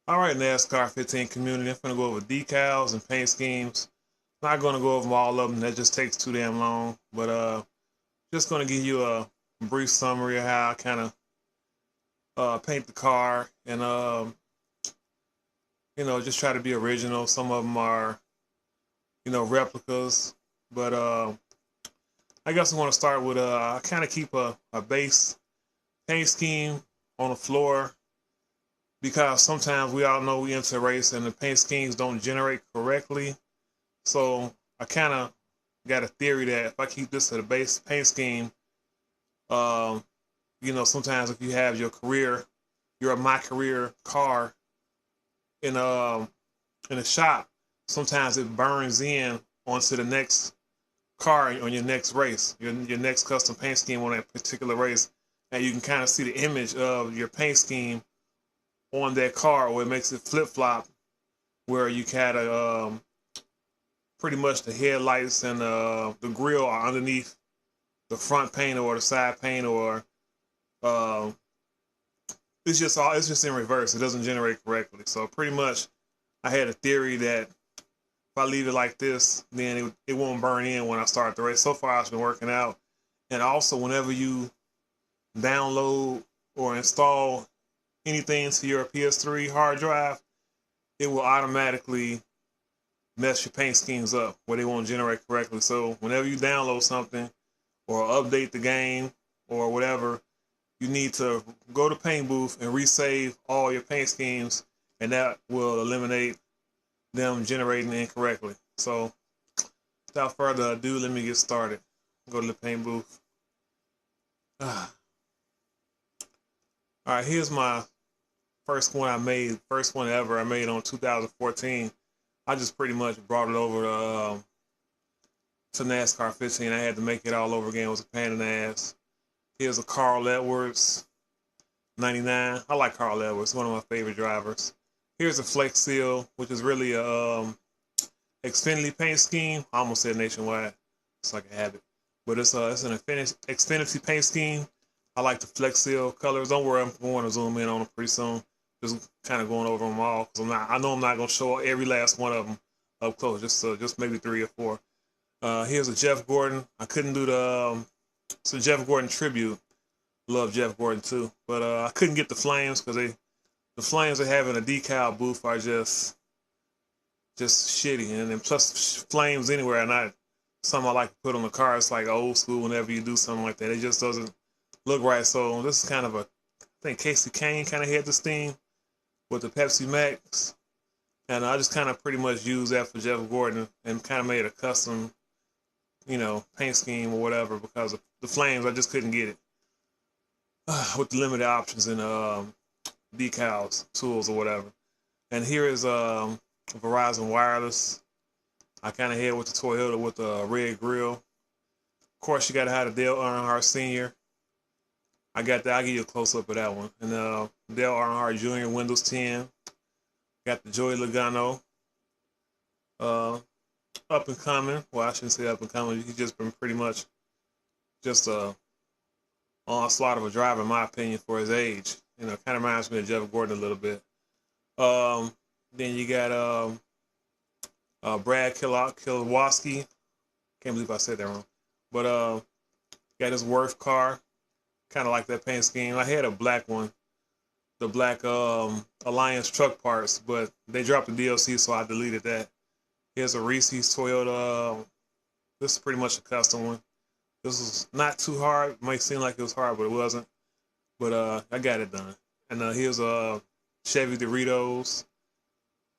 All right, NASCAR 15 community. I'm gonna go over decals and paint schemes. Not gonna go over all of them. That just takes too damn long. But just gonna give you a brief summary of how I kind of paint the car and just try to be original. Some of them are replicas, but I guess I want to start with I kind of keep a base paint scheme on the floor because sometimes we all know we enter a race and the paint schemes don't generate correctly. So I kind of got a theory that if I keep this at a base paint scheme, um, sometimes if you have your my career car in in a shop, sometimes it burns in onto the next car on your next race, your next custom paint scheme on that particular race, and you can kind of see the image of your paint scheme on that car, where it makes it flip flop, where you kind of pretty much the headlights and the grill are underneath the front paint or the side paint, or uh, it's just in reverse. It doesn't generate correctly. So pretty much, I had a theory that if I leave it like this, then it won't burn in when I start the race. So far, it's been working out. And also, whenever you download or install anything to your PS3 hard drive, it will automatically mess your paint schemes up where they won't generate correctly. So whenever you download something or update the game or whatever, you need to go to Paint Booth and resave all your paint schemes, and that will eliminate them generating incorrectly. So without further ado, let me get started. Go to the Paint Booth. All right, here's my first one I made, first one ever I made on 2014. I just pretty much brought it over to NASCAR 15. I had to make it all over again. It was a pain in the ass. Here's a Carl Edwards 99. I like Carl Edwards, one of my favorite drivers. Here's a Flex Seal, which is really a Xfinity paint scheme. I almost said nationwide. It's like a habit. But it's an Xfinity paint scheme. I like the Flex Seal colors. Don't worry, I'm going to zoom in on them pretty soon. Just kind of going over them all because I know I'm not going to show every last one of them up close. Just maybe 3 or 4. Here's a Jeff Gordon. I couldn't do it's a Jeff Gordon tribute. Love Jeff Gordon too, but I couldn't get the flames because the flames they have in a decal booth are just shitty, and then plus flames anywhere are not something I like to put on the car. It's like old school. Whenever you do something like that, it just doesn't look right. So this is kind of I think Casey Kane kind of had this theme with the Pepsi Max, and I just kind of pretty much used that for Jeff Gordon and kind of made a custom, paint scheme or whatever because of the flames. I just couldn't get it with the limited options in decals, tools, or whatever. And here is Verizon Wireless. I kind of had with the Toyota with the red grill. Of course, you got to have the Dale Earnhardt Sr. I got that. I'll give you a close up of that one. And Dale Earnhardt Jr. Windows 10. Got the Joey Logano. Up and coming. Well, I shouldn't say up and coming. He's just been pretty much just a onslaught of a driver, in my opinion, for his age. Kind of reminds me of Jeff Gordon a little bit. Then you got Brad Keselowski. Can't believe I said that wrong. But got his Worth car. Kind of like that paint scheme. I had a black one, the black Alliance truck parts, but they dropped the DLC, so I deleted that. Here's a Reese's Toyota. This is pretty much a custom one. This is not too hard. It might seem like it was hard, but it wasn't. But I got it done. And here's a Chevy Doritos,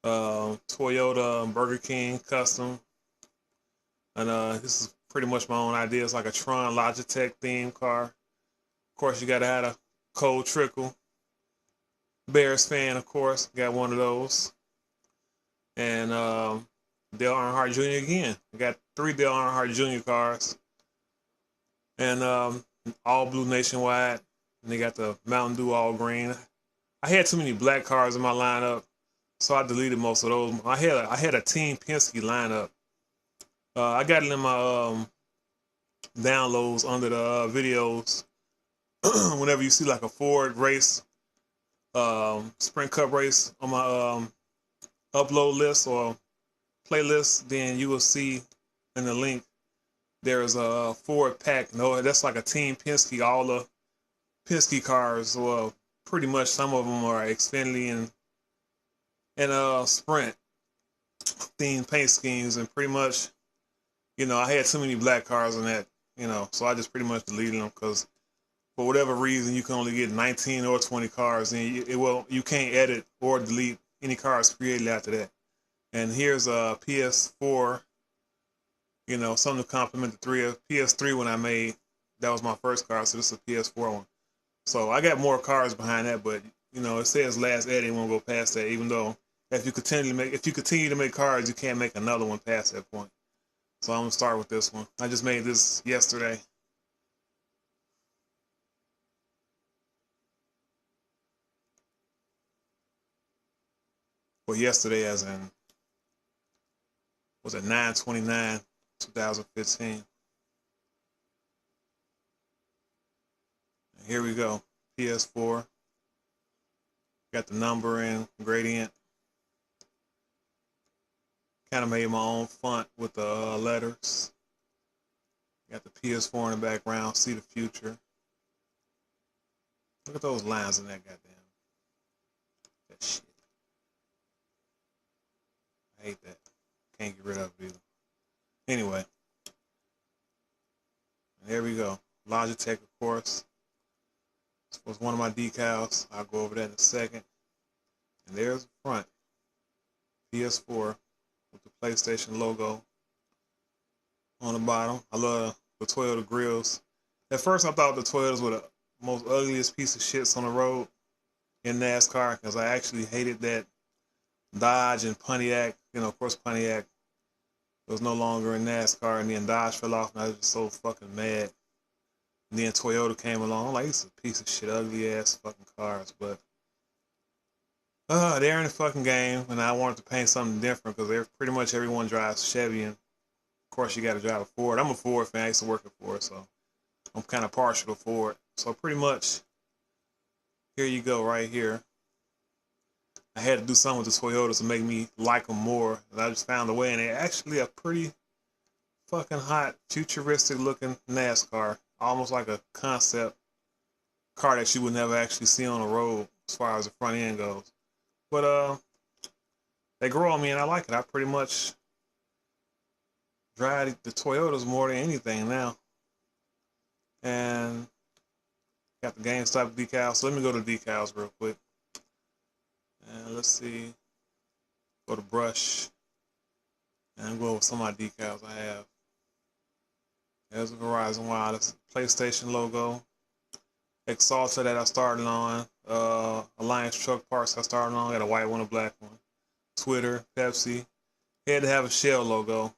Toyota Burger King custom. And this is pretty much my own idea. It's like a Tron Logitech themed car. Of course, you got to have a Cold Trickle. Bears fan, of course. Got one of those. And Dale Earnhardt Jr. again. I got 3 Dale Earnhardt Jr. cars. And all blue nationwide. And they got the Mountain Dew all green. I had too many black cars in my lineup, so I deleted most of those. I had a Team Penske lineup. I got it in my downloads under the videos. Whenever you see like a Ford race Sprint Cup race on my upload list or playlist, then you will see in the link there's a Ford pack. No, that's like a Team Penske. All the Penske cars, well, pretty much some of them are Xfinity and Sprint themed paint schemes, and pretty much, I had too many black cars in that, so I just pretty much deleted them because for whatever reason you can only get 19 or 20 cars, and you can't edit or delete any cars created after that. And here's a PS4, something to complement the PS3 when I made. That was my first car, so this is a PS4 one. So I got more cars behind that, but it says last edit won't go past that. Even though if you continue to make cars, you can't make another one past that point. So I'm gonna start with this one. I just made this yesterday. Well, yesterday, as in was it 9/29, 2015. And here we go. PS4. Got the number and gradient. Kind of made my own font with the letters. Got the PS4 in the background. See the future. Look at those lines in that goddamn. That shit. I hate that. Can't get rid of it either. Anyway. There we go. Logitech, of course. This was one of my decals. I'll go over that in a second. And there's the front. PS4 with the PlayStation logo on the bottom. I love the Toyota grills. At first, I thought the Toyotas were the most ugliest piece of shits on the road in NASCAR because I actually hated that Dodge and Pontiac. Of course, Pontiac was no longer in NASCAR, and then Dodge fell off, and I was just so fucking mad. And then Toyota came along. I'm like, it's a piece of shit, ugly ass fucking cars, but they're in the fucking game, and I wanted to paint something different because pretty much everyone drives Chevy, and of course you got to drive a Ford. I'm a Ford fan. I used to work at Ford, so I'm kind of partial to Ford. So pretty much, here you go, right here. I had to do something with the Toyotas to make me like them more, and I just found a way, and they're actually a pretty fucking hot, futuristic looking NASCAR, almost like a concept car that you would never actually see on the road as far as the front end goes. But they grow on me, and I like it. I pretty much drive the Toyotas more than anything now. And got the GameStop decals. So let me go to decals real quick. And let's see. Go to brush. And go over some of my decals I have. There's a Verizon Wireless PlayStation logo. Exalta that I started on. Alliance Truck Parts I started on. Got a white one, a black one. Twitter, Pepsi. Had to have a Shell logo.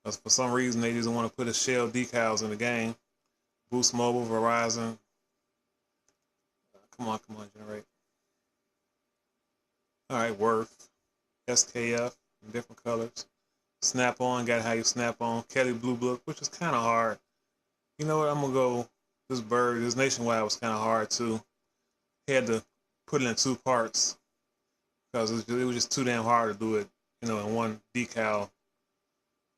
Because for some reason they didn't want to put a Shell decals in the game. Boost Mobile, Verizon. Come on, generate. Alright, Worth. SKF in different colors. Snap on, got how you snap on. Kelly Blue Book, which is kind of hard. You know what? I'm gonna go. This Nationwide was kind of hard too. Had to put it in two parts because it was just too damn hard to do it, in one decal,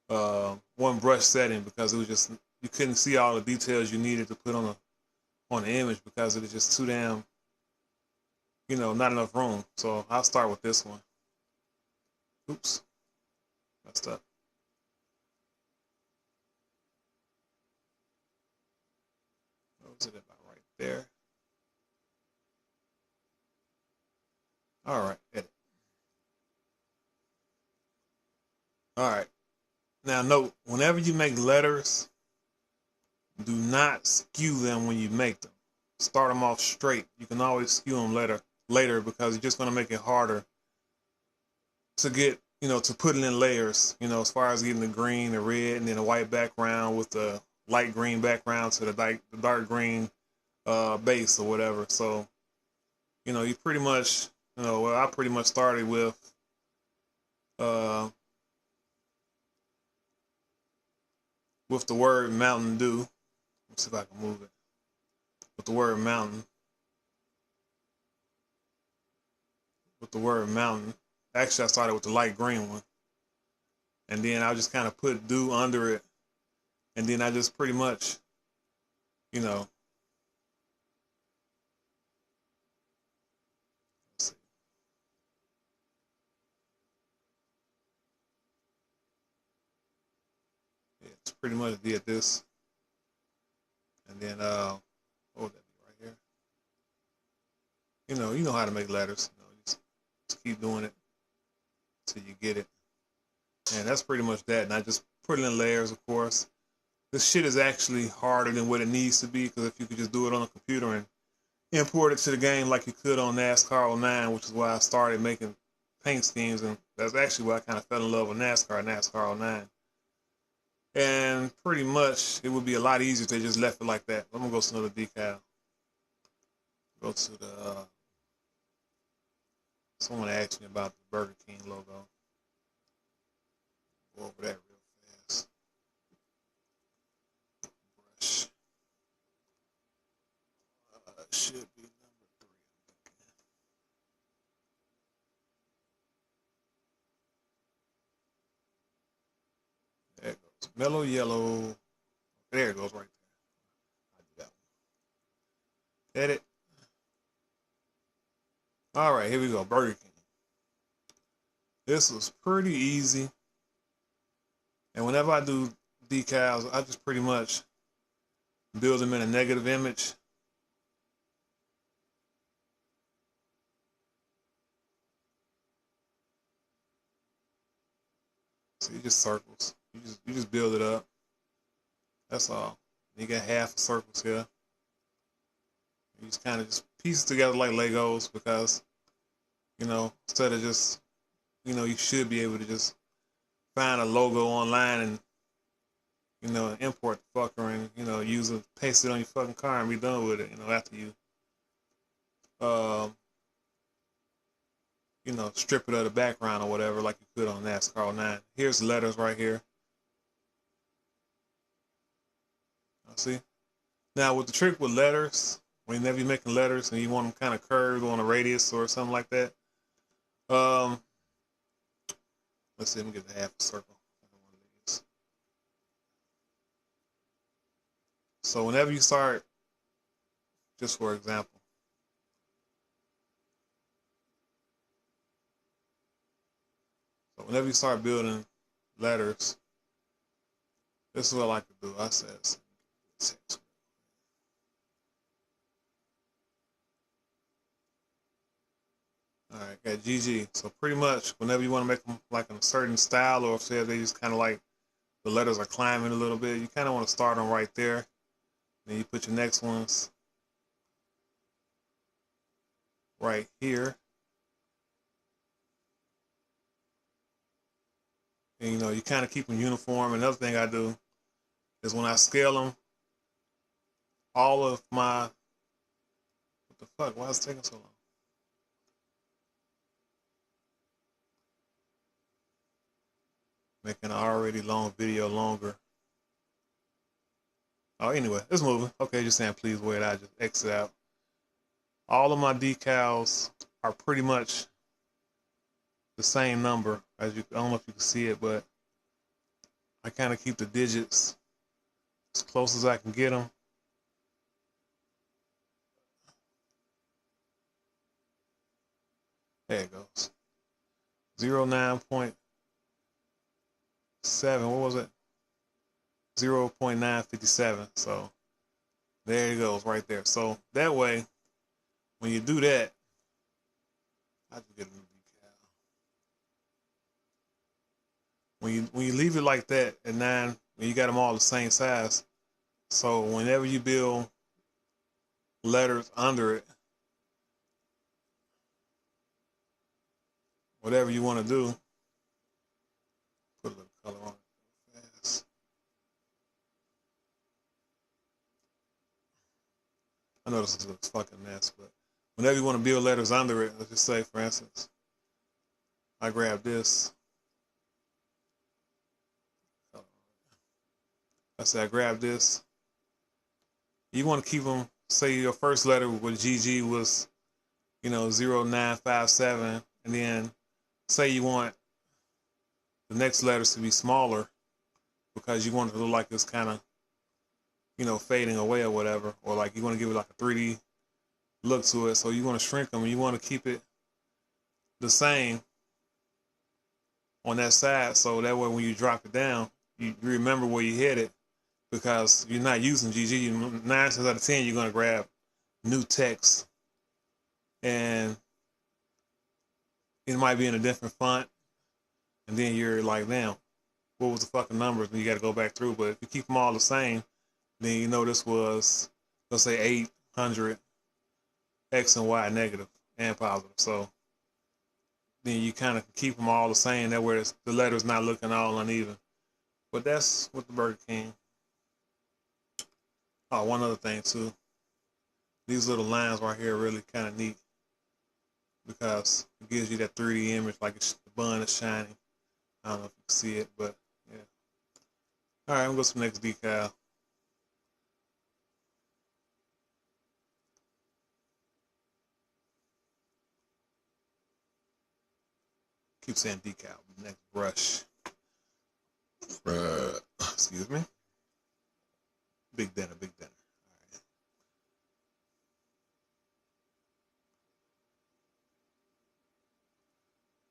one brush setting because it was just you couldn't see all the details you needed to put on the image because it was just too damn, not enough room. So I'll start with this one. Oops, messed up. What was it about right there? All right, edit. All right. Now note, whenever you make letters, do not skew them when you make them. Start them off straight. You can always skew them later because you're just going to make it harder to get, to put it in layers, as far as getting the green, the red, and then a white background with the light green background to the dark green base or whatever. So, you pretty much, well, I pretty much started uh, with the word Mountain Dew. Let's see if I can move it. With the word mountain. with the word mountain. Actually, I started with the light green one. And then I just kind of put do under it. And then I just pretty much, you know, let's see. Yeah, it's pretty much did this. And then, what would that be right here? You know how to make letters. You know, just keep doing it till you get it. And that's pretty much that. And I just put it in layers, of course. This shit is actually harder than what it needs to be, because if you could just do it on a computer and import it to the game like you could on NASCAR 09, which is why I started making paint schemes, and that's actually why I kind of fell in love with NASCAR 09. And pretty much it would be a lot easier if they just left it like that. I'm gonna go to another decal. Go to the someone asked me about the Burger King logo. Go over that real fast. Brush. Should be number 3. There it goes. Mellow yellow. There it goes right there. I do that one. Edit. All right, here we go. Burger King. This was pretty easy. And whenever I do decals, I just pretty much build them in a negative image. See, just circles. You just build it up. That's all. You got half the circles here. You just kind of just piece it together like Legos, because, you know, instead of just, you know, you should be able to just find a logo online and, you know, import the fucker and, you know, use it, paste it on your fucking car and be done with it, you know, after you, you know, strip it of the background or whatever like you could on NASCAR 09. Here's the letters right here. See? Now, with the trick with letters, whenever you're making letters and you want them kind of curved on a radius or something like that, let's see, let me get the half a circle. So whenever you start, just for example, so whenever you start building letters, this is what I like to do. I said, all right, got GG. So pretty much whenever you want to make them like in a certain style, or if they just kind of like the letters are climbing a little bit, you kind of want to start them right there. Then you put your next ones right here. And, you know, you kind of keep them uniform. Another thing I do is when I scale them, all of my, what the fuck, why is it taking so long? Making an already long video longer. Oh, anyway, it's moving. Okay, just saying please wait, I just exit out. All of my decals are pretty much the same number. As you, I don't know if you can see it, but I kind of keep the digits as close as I can get them. There it goes. 09.7, what was it? 0.957. So there it goes right there. So that way, when you do that, I have to get a new decal. When you leave it like that at 9, when you got them all the same size, so whenever you build letters under it, whatever you want to do, put a little color on it fast. I know this is a fucking mess, but whenever you want to build letters under it, let's just say, for instance, I grab this. I say I grab this. You want to keep them, say your first letter with GG was, you know, 0957, and then say you want the next letters to be smaller because you want it to look like it's kind of, you know, fading away or whatever, or like you want to give it like a 3D look to it. So you want to shrink them and you want to keep it the same on that side, so that way when you drop it down, you remember where you hit it, because you're not using GG. 9 times out of 10, you're going to grab new text, and it might be in a different font, and then you're like, damn, what was the fucking numbers? And you got to go back through. But if you keep them all the same, then you know this was, let's say, 800 X and Y negative and positive. So then you kind of keep them all the same. That way the letter's not looking all uneven. But that's with the Burger King. Oh, one other thing too. These little lines right here are really kind of neat because it gives you that 3D image, like the bun is shining. I don't know if you can see it, but yeah. All right, I'm going to go to the next decal. Keep saying decal. Next brush. Excuse me. Big dinner, big dinner.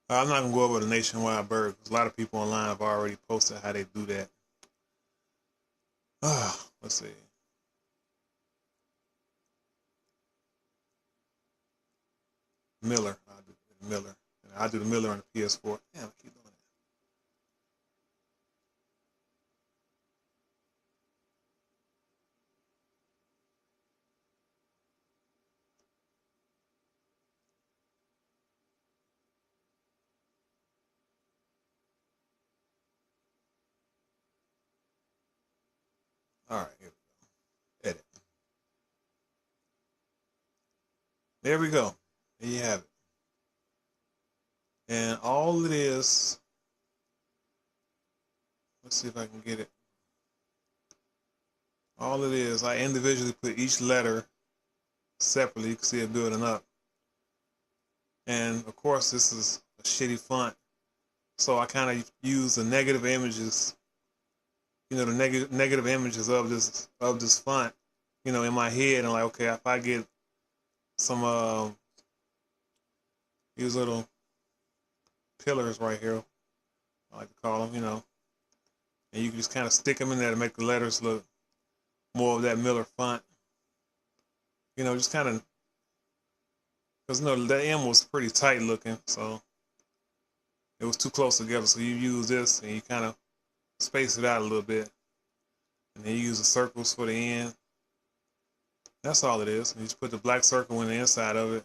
All right. I'm not going to go over the nationwide bird because a lot of people online have already posted how they do that. Let's see. Miller. I'll do the Miller. I'll do the Miller on the PS4. Damn, I keep doing that. All right, here we go. Edit. There we go. There you have it. And all it is, let's see if I can get it. All it is, I individually put each letter separately. You can see it building up. And of course, this is a shitty font. So I kind of use the negative images, you know, the negative images of this font, you know, in my head. And like, okay, if I get some these little pillars right here, I like to call them, you know, and you can just kind of stick them in there to make the letters look more of that Miller font. You know, just kind of, because, you know, the M was pretty tight looking, so it was too close together. So you use this and you kind of space it out a little bit. And then you use the circles for the end. That's all it is. And you just put the black circle in the inside of it.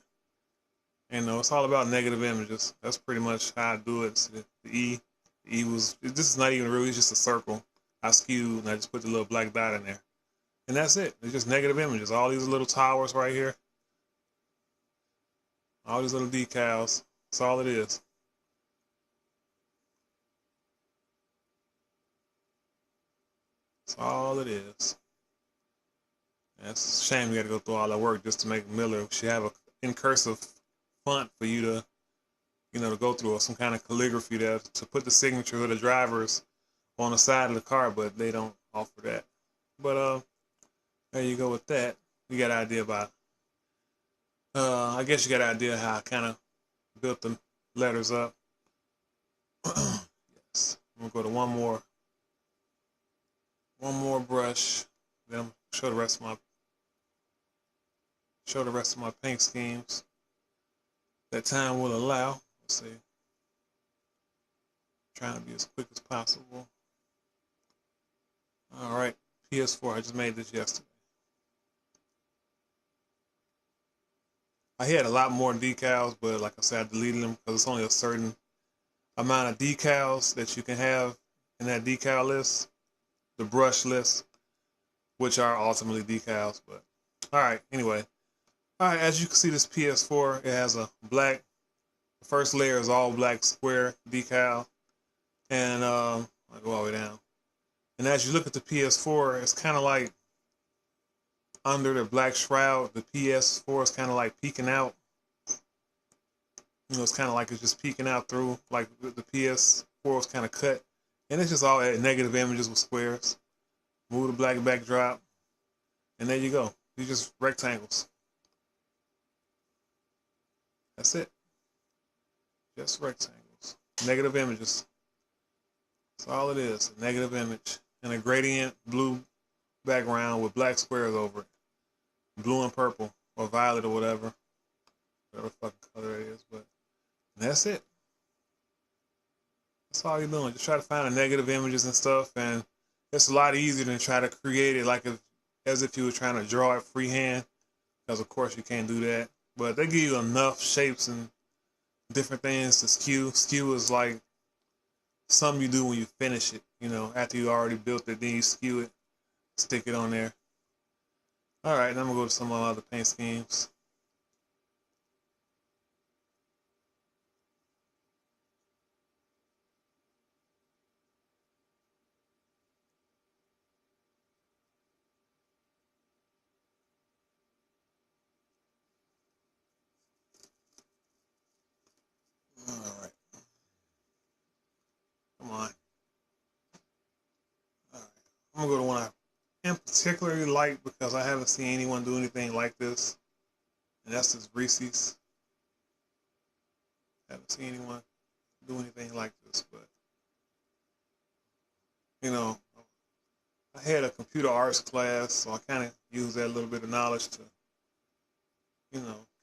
And it's all about negative images. That's pretty much how I do it. So the E was, this is not even real, it's just a circle. I skewed and I just put the little black dot in there. And that's it. It's just negative images. All these little towers right here. All these little decals. That's all it is. That's all it is. And it's a shame you got to go through all that work just to make Miller. She have a in cursive font for you to, you know, to go through, or some kind of calligraphy there to put the signature of the drivers on the side of the car, but they don't offer that. But there you go with that. You got an idea about. I guess you got an idea how I kind of built the letters up. Yes, I'm gonna go to one more brush. Then I'm show the rest of my paint schemes that time will allow. Let's see. Trying to be as quick as possible. All right, PS4. I just made this yesterday. I had a lot more decals, but like I said, I deleted them because it's only a certain amount of decals that you can have in that decal list, the brush list, which are ultimately decals. But all right, anyway. All right, as you can see, this PS4, it has a black, the first layer is all black square decal. And I go all the way down. And as you look at the PS4, it's kind of like under the black shroud, the PS4 is kind of like peeking out. You know, it's kind of like it's just peeking out through, like the PS4 was kind of cut, and it's just all negative images with squares. Move the black backdrop, and there you go. You just rectangles. That's it. Just rectangles. Negative images. That's all it is. A negative image and a gradient blue background with black squares over it. Blue and purple or violet or whatever fucking color it is. But that's it. That's all you're doing. Just try to find the negative images and stuff, and it's a lot easier than try to create it as if you were trying to draw it freehand. Because of course you can't do that. But they give you enough shapes and different things to skew. Skew is like something you do when you finish it. You know, after you already built it, then you skew it, stick it on there. All right, now I'm gonna go to some of my other paint schemes. All right, come on. All right, I'm gonna go to one I in particularly like because I haven't seen anyone do anything like this, and that's this Reese's. I haven't seen anyone do anything like this, but you know, I had a computer arts class, so I kind of used that little bit of knowledge to,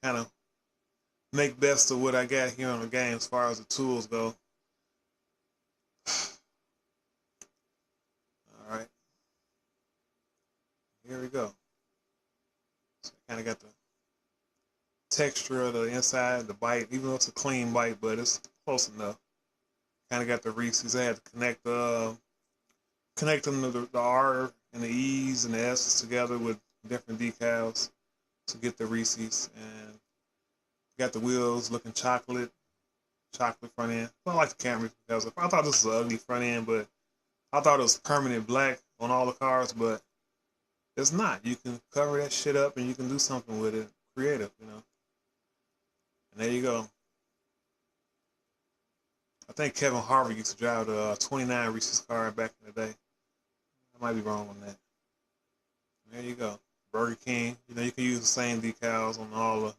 kind of make best of what I got here on the game as far as the tools go. All right, here we go. So I kind of got the texture of the inside, the bite, even though it's a clean bite, but it's close enough. Kind of got the Reese's. I had to connect them to the R and the E's and the S's together with different decals to get the Reese's, and got the wheels looking chocolate front end. I don't like the Camry because I thought this was an ugly front end, but I thought it was permanent black on all the cars, but it's not. You can cover that shit up and you can do something with it, creative, you know. And there you go. I think Kevin Harvick used to drive the 29 Reese's car back in the day. I might be wrong on that. There you go. Burger King. You know, you can use the same decals on all the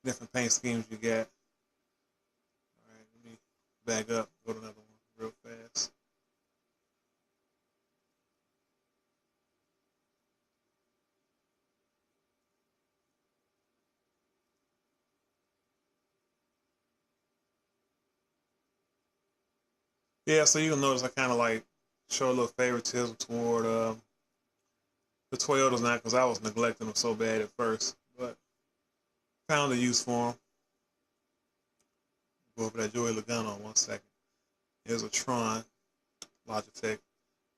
different paint schemes you got. All right, let me back up. Go to another one real fast. Yeah, so you'll notice I kind of like show a little favoritism toward the Toyotas now because I was neglecting them so bad at first, but found a use for them. Go over that Joey Logano 1 second. Here's a Tron Logitech.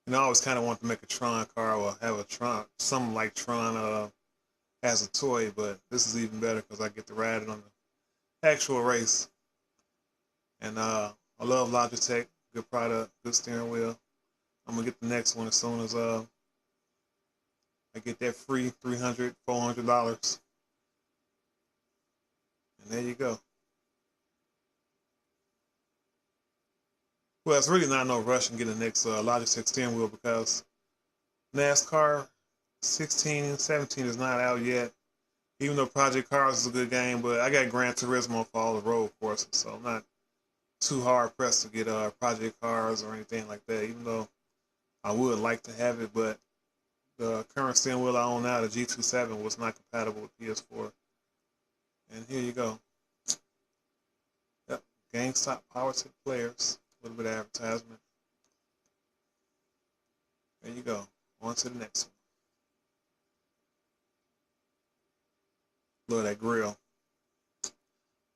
And I always kind of want to make a Tron car or have a Tron, something like Tron as a toy, but this is even better because I get to ride it on the actual race. And I love Logitech, good product, good steering wheel. I'm gonna get the next one as soon as I get that free $300, $400. And there you go. Well, it's really not no rush in getting the next Logitech steering wheel because NASCAR 16 and 17 is not out yet. Even though Project Cars is a good game, but I got Gran Turismo for all the road courses, so I'm not too hard pressed to get Project Cars or anything like that. Even though I would like to have it, but the current steering wheel I own now, the G27, was not compatible with PS4. And here you go. Yep, GameStop Power Tip Players. A little bit of advertisement. There you go. On to the next one. Love that grill.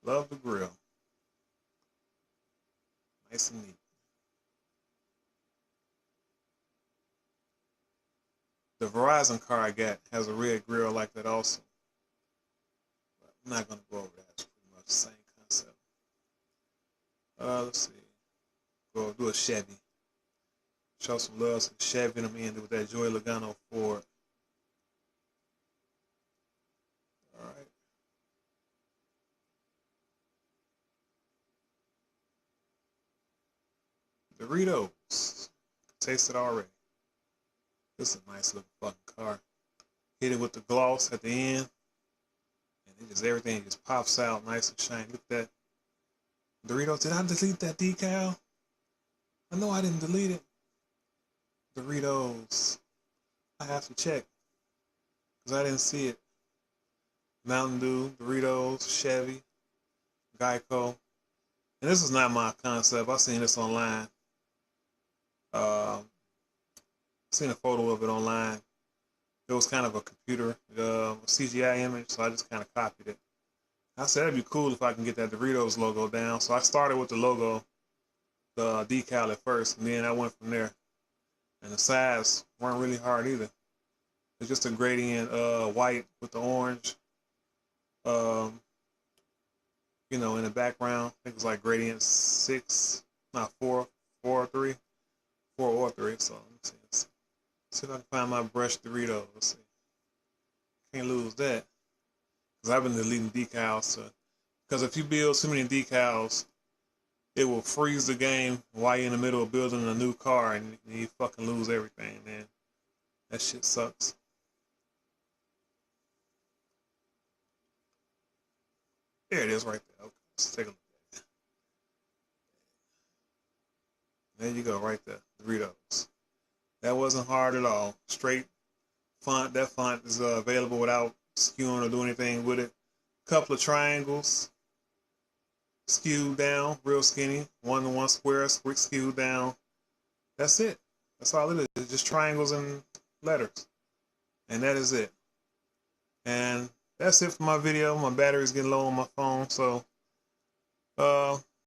Love the grill. Nice and neat. The Verizon car I got has a red grill like that also. But I'm not going to go over that. It's pretty much the same concept. Let's see. Go do a Chevy. Show some love to the Chevy and I'm ending with that Joey Logano Ford. All right. Doritos. Taste it already. This is a nice looking fucking car. Hit it with the gloss at the end. And it just, everything just pops out nice and shiny. Look at that. Doritos. Did I delete that decal? I know I didn't delete it. Doritos. I have to check. Because I didn't see it. Mountain Dew, Doritos, Chevy, Geico. And this is not my concept. I seen this online. Seen a photo of it online. It was kind of a computer, CGI image, so I just kind of copied it. I said it'd be cool if I can get that Doritos logo down. So I started with the logo, the decal at first, and then I went from there. And the sides weren't really hard either. It's just a gradient white with the orange. You know, in the background, I think it's like gradient 6, not 4, 4 or 3, 4 or 3. So let me see. Let's see if I can find my brushed Doritos. Let's see. Can't lose that. Because I've been deleting decals. So, because if you build too many decals, it will freeze the game while you're in the middle of building a new car and you fucking lose everything, man. That shit sucks. There it is right there. Okay, let's take a look at it. There you go, right there. Doritos. That wasn't hard at all. Straight font. That font is available without skewing or doing anything with it. Couple of triangles. Skewed down, real skinny. 1 square, skewed down. That's it. That's all it is. It's just triangles and letters. And that is it. And that's it for my video. My battery's getting low on my phone, so